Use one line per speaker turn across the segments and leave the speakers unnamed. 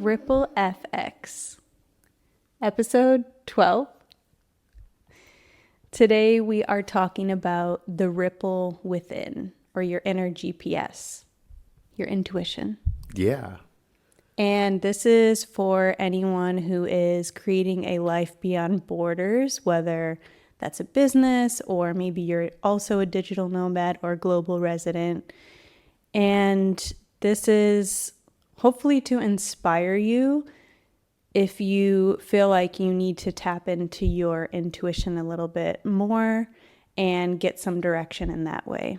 Ripple FX, episode 12. Today we are talking about the ripple within, or your inner GPS, your intuition.
Yeah.
And this is for anyone who is creating a life beyond borders, whether that's a business or maybe you're also a digital nomad or global resident. And this is hopefully to inspire you if you feel like you need to tap into your intuition a little bit more and get some direction in that way.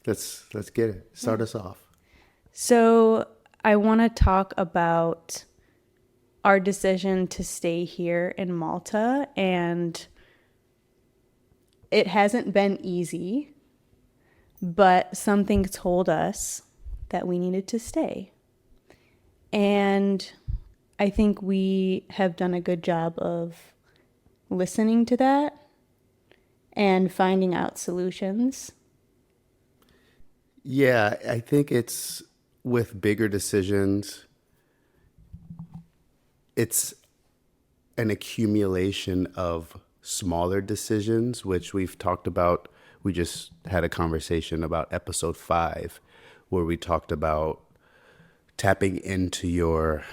Let's get it. Start us off.
So I want to talk about our decision to stay here in Malta, and it hasn't been easy, but something told us that we needed to stay. And I think we have done a good job of listening to that and finding out solutions.
Yeah, I think it's with bigger decisions, it's an accumulation of smaller decisions, which we've talked about. We just had a conversation about episode 5, where we talked about tapping into your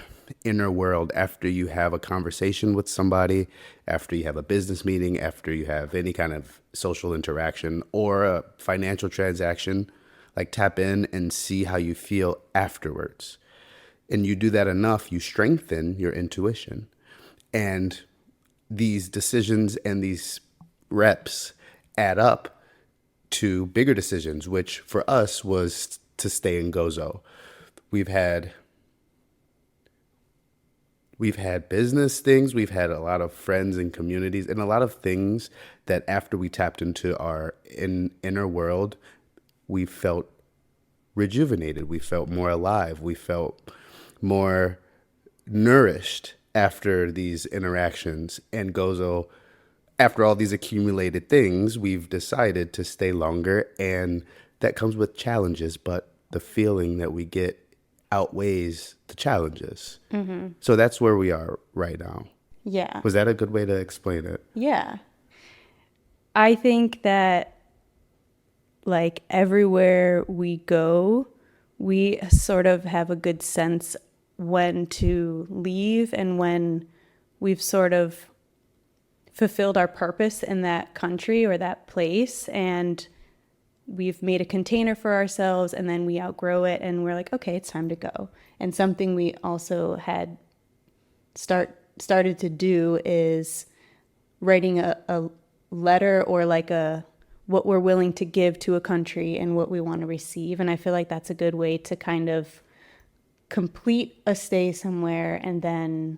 inner world after you have a conversation with somebody, after you have a business meeting, after you have any kind of social interaction or a financial transaction. Like, tap in and see how you feel afterwards. And you do that enough, you strengthen your intuition. And these decisions and these reps add up to bigger decisions, which for us was to stay in Gozo. We've had business things, we've had a lot of friends and communities, and a lot of things that after we tapped into our inner world, we felt rejuvenated, we felt more alive, we felt more nourished after these interactions. And Gozo, after all these accumulated things, we've decided to stay longer, and that comes with challenges, but the feeling that we get outweighs the challenges. Mm-hmm. So that's where we are right now.
Yeah.
Was that a good way to explain it?
Yeah. I think that, like, everywhere we go, we sort of have a good sense when to leave and when we've sort of fulfilled our purpose in that country or that place, and we've made a container for ourselves, and then we outgrow it and we're like, okay, it's time to go. And something we also had started to do is writing a letter, or like what we're willing to give to a country and what we want to receive. And I feel like that's a good way to kind of complete a stay somewhere and then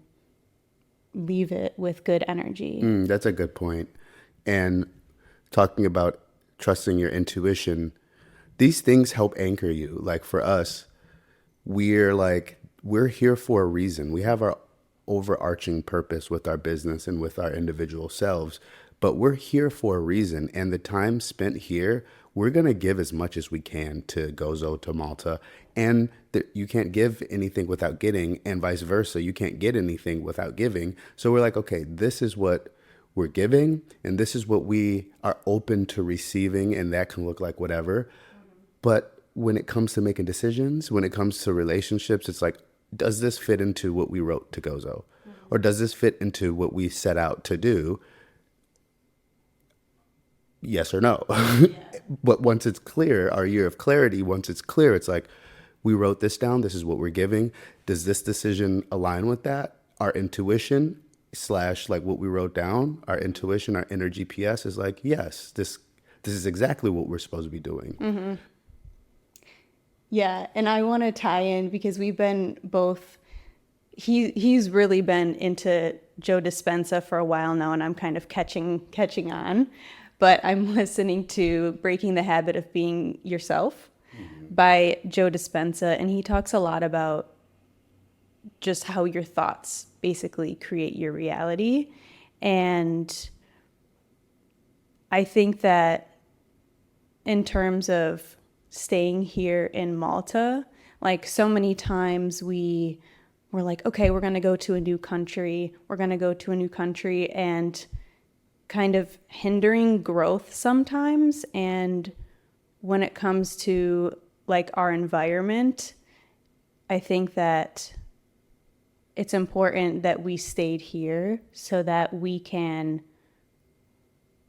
leave it with good energy.
That's a good point. And talking about trusting your intuition, these things help anchor you. Like, for us, we're here for a reason. We have our overarching purpose with our business and with our individual selves, but we're here for a reason. And the time spent here, we're going to give as much as we can to Gozo, to Malta. And you can't give anything without getting, and vice versa. You can't get anything without giving. So we're like, okay, this is what we're giving, and this is what we are open to receiving, and that can look like whatever. Mm-hmm. But when it comes to making decisions, when it comes to relationships, it's like, does this fit into what we wrote to Gozo? Mm-hmm. Or does this fit into what we set out to do? Yes or no? Yeah. But once it's clear, our year of clarity, once it's clear, it's like, we wrote this down, this is what we're giving. Does this decision align with that? Our intuition / like what we wrote down, our intuition, our inner GPS is like, yes, this is exactly what we're supposed to be doing.
Mm-hmm. Yeah, and I want to tie in because we've been both, he's really been into Joe Dispenza for a while now, and I'm kind of catching on, but I'm listening to Breaking the Habit of Being Yourself by Joe Dispenza, and he talks a lot about just how your thoughts basically create your reality. And I think that in terms of staying here in Malta, Like so many times we're like, okay, we're going to go to a new country. We're going to go to a new country and kind of hindering growth sometimes. And when it comes to like our environment, I think that it's important that we stayed here so that we can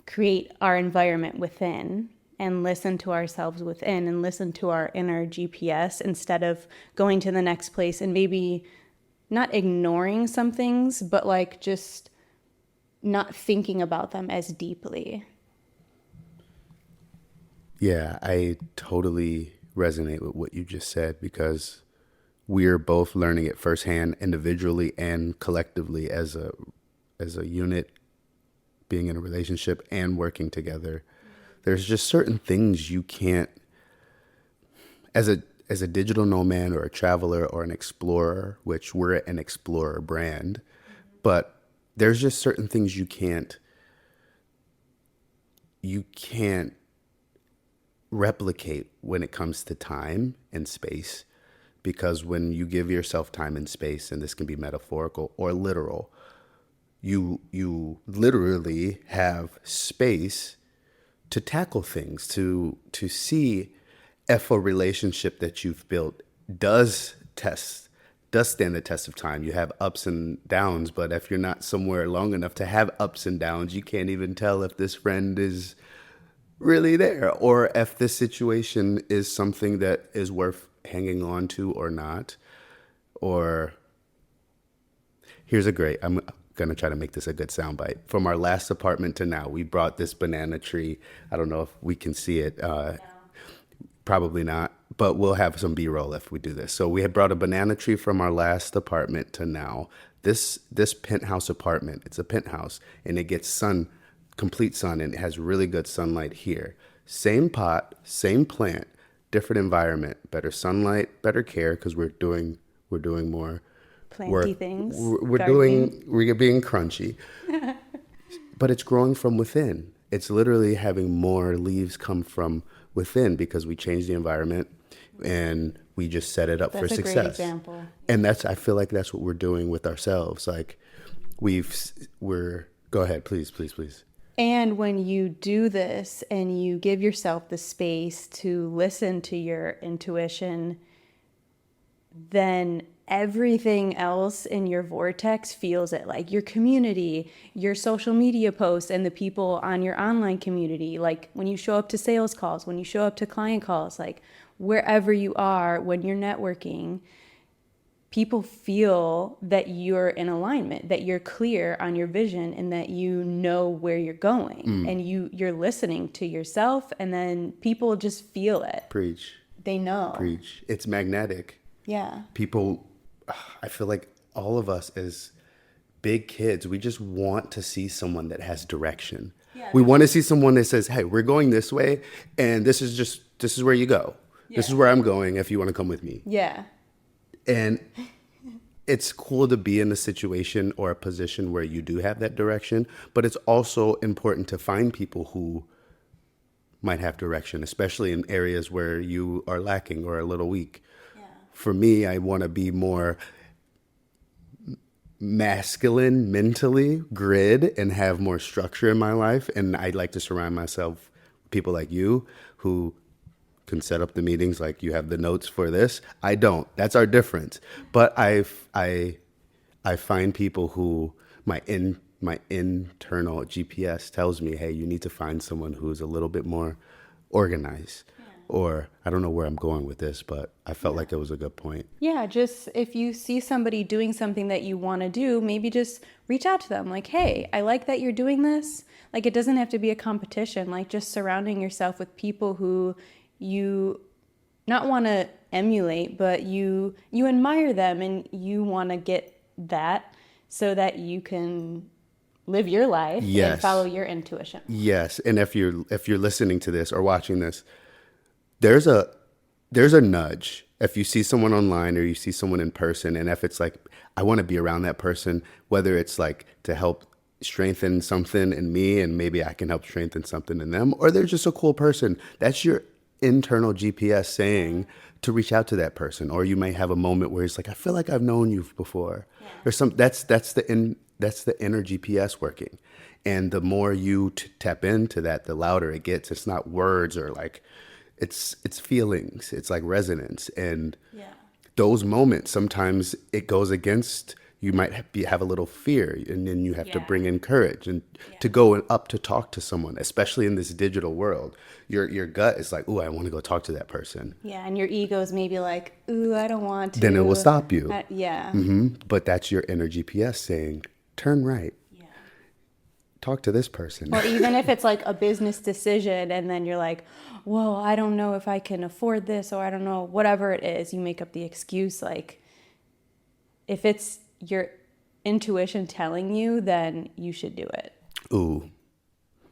create our environment within and listen to ourselves within and listen to our inner GPS instead of going to the next place and maybe not ignoring some things, but like just not thinking about them as deeply.
Yeah, I totally resonate with what you just said because we're both learning it firsthand individually and collectively as a unit being in a relationship and working together. There's just certain things you can't as a digital nomad or a traveler or an explorer, which we're an explorer brand, but there's just certain things you can't replicate when it comes to time and space, because when you give yourself time and space, and this can be metaphorical or literal, you literally have space to tackle things, to see if a relationship that you've built does test does stand the test of time. You have ups and downs, but if you're not somewhere long enough to have ups and downs, you can't even tell if this friend is really there or if this situation is something that is worth hanging on to or not. Or I'm going to try to make this a good soundbite. From our last apartment to now, we brought this banana tree. I don't know if we can see it. Probably not, but we'll have some B-roll if we do this. So we had brought a banana tree from our last apartment to now. This penthouse apartment, it's a penthouse, and it gets complete sun, and it has really good sunlight here. Same pot, same plant, different environment, better sunlight, better care because we're doing more
Planty
work.
things, gardening.
We're being crunchy, but it's growing from within. It's literally having more leaves come from within because we changed the environment and we just set it up for
That's a great
success.
example.
And I feel like that's what we're doing with ourselves. Like we're, go ahead, please, please, please.
And when you do this and you give yourself the space to listen to your intuition, then everything else in your vortex feels it, like your community, your social media posts, and the people on your online community. Like when you show up to sales calls, when you show up to client calls, like wherever you are, when you're networking, people feel that you're in alignment, that you're clear on your vision, and that you know where you're going, and you're listening to yourself, and then people just feel it.
Preach,
They know.
preach. It's magnetic.
Yeah.
People, I feel like all of us as big kids, we just want to see someone that has direction.
Yeah.
We want to see someone that says, hey, we're going this way, and this is where you go.
Yeah.
This is where I'm going if you want to come with me.
Yeah.
And it's cool to be in a situation or a position where you do have that direction, but it's also important to find people who might have direction, especially in areas where you are lacking or a little weak.
Yeah.
For me, I want to be more masculine mentally, grid, and have more structure in my life. And I'd like to surround myself with people like you who can set up the meetings, like you have the notes for this. I don't. That's our difference. But I find people who my internal GPS tells me, hey, you need to find someone who's a little bit more organized. Yeah. Or I don't know where I'm going with this, but I felt like it was a good point.
Yeah, just if you see somebody doing something that you want to do, maybe just reach out to them. Like, hey, I like that you're doing this. Like, it doesn't have to be a competition. Like, just surrounding yourself with people who you not want to emulate, but you admire them and you want to get that so that you can live your life. Yes. And follow your intuition.
Yes, and if you're listening to this or watching this, there's a nudge. If you see someone online or you see someone in person, and if it's like, I want to be around that person, whether it's like to help strengthen something in me and maybe I can help strengthen something in them, or they're just a cool person. That's your internal GPS saying to reach out to that person. Or you may have a moment where it's like, I feel like I've known you before.
Yeah.
Or some that's the inner GPS working. And the more you tap into that, the louder it gets. It's not words or like it's feelings. It's like resonance. And
Yeah.
those moments, sometimes it goes against, you might have a little fear, and then you have to
Yeah.
bring in courage and
Yeah.
to go up to talk to someone, especially in this digital world. Your gut is like, ooh, I want to go talk to that person.
Yeah. And your ego's maybe like, ooh, I don't want
Then it will
to.
stop you.
Yeah.
But that's your inner GPS saying, turn right,
Yeah.
talk to this person.
Or even if it's like a business decision and then you're like, whoa, I don't know if I can afford this, or I don't know, whatever it is, you make up the excuse. Like, if it's your intuition telling you, then you should do it.
Ooh,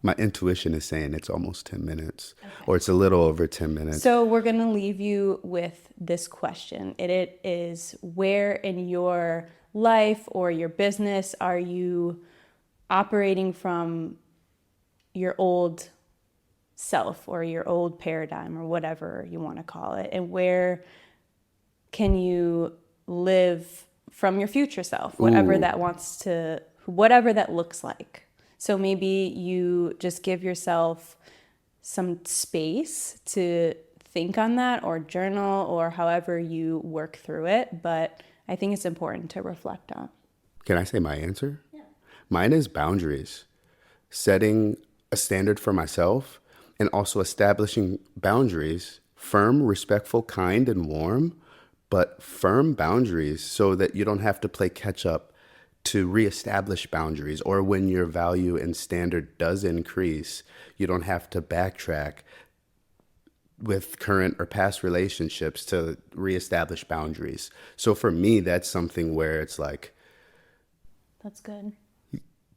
my intuition is saying it's almost 10 minutes,
Okay.
or it's a little over 10 minutes.
So we're going to leave you with this question. It is, where in your life or your business are you operating from your old self or your old paradigm or whatever you want to call it? And where can you live from your future self, whatever
Ooh.
that whatever that looks like? So maybe you just give yourself some space to think on that, or journal, or however you work through it. But I think it's important to reflect on.
Can I say my answer?
Yeah.
Mine is boundaries, setting a standard for myself, and also establishing boundaries, firm, respectful, kind, and warm, but firm boundaries so that you don't have to play catch up to reestablish boundaries, or when your value and standard does increase, you don't have to backtrack with current or past relationships to reestablish boundaries. So for me, that's something where it's like,
That's good.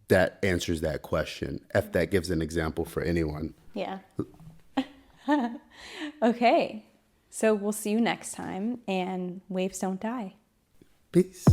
that answers that question, if that gives an example for anyone.
Yeah. Okay. So we'll see you next time, and waves don't die.
Peace.